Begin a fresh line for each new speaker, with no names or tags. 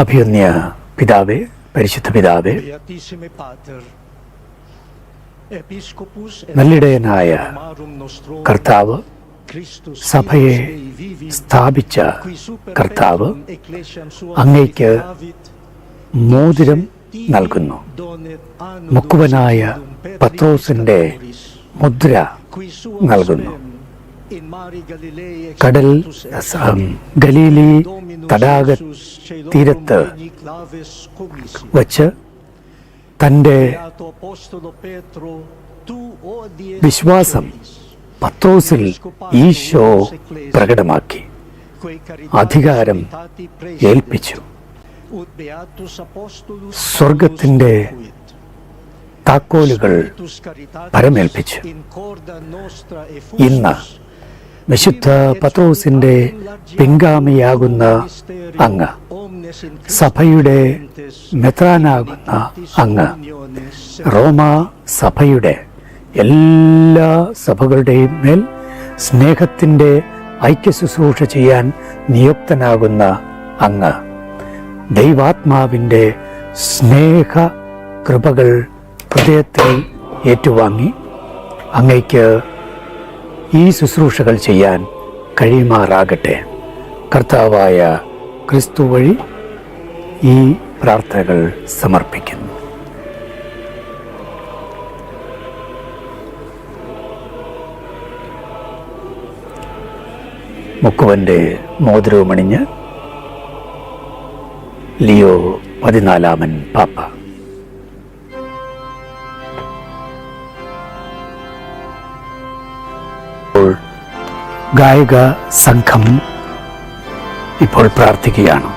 അഭിവന്യ പിതാവേ, പരിശുദ്ധ പിതാവേ, നല്ലിടയനായ കർത്താവ്, സഭയെ സ്ഥാപിച്ച കർത്താവ് അങ്ങയ്ക്ക് മോതിരം നൽകുന്നു. മുക്കുവനായ പത്രോസിന്റെ മുദ്ര നൽകുന്നു. ഗലീലി തടാക തീരത്ത് വച്ച് തൻ്റെ വിശ്വാസം പത്രോസിൽ ഈശോ പ്രകടമാക്കി അധികാരം ഏൽപ്പിച്ചു. സ്വർഗത്തിൻ്റെ താക്കോലുകൾ പരമേൽപ്പിച്ചു. ഇന്ന് വിശുദ്ധ പത്രോസിന്റെ പിൻഗാമിയാകുന്ന അങ്ങ്, സഭയുടെ മെത്രാനാകുന്ന അങ്ങ്, റോമാ സഭയുടെ എല്ലാ സഭകളുടെയും മേൽ സ്നേഹത്തിൻ്റെ ഐക്യശുശ്രൂഷ ചെയ്യാൻ നിയുക്തനാകുന്ന അങ്ങ്, ദൈവാത്മാവിൻ്റെ സ്നേഹ കൃപകൾ ഹൃദയത്തിൽ ഏറ്റുവാങ്ങി അങ്ങയ്ക്ക് ഈ ശുശ്രൂഷകൾ ചെയ്യാൻ കഴിയുമാറാകട്ടെ. കർത്താവായ ക്രിസ്തു വഴി ഈ പ്രാർത്ഥനകൾ സമർപ്പിക്കുന്നു. മുക്കുവൻ്റെ മോതിരവുമണിഞ്ഞ് ലിയോ 14 പാപ്പ. ഗായക സംഘം ഇപ്പോൾ പ്രാർത്ഥിക്കുകയാണ്.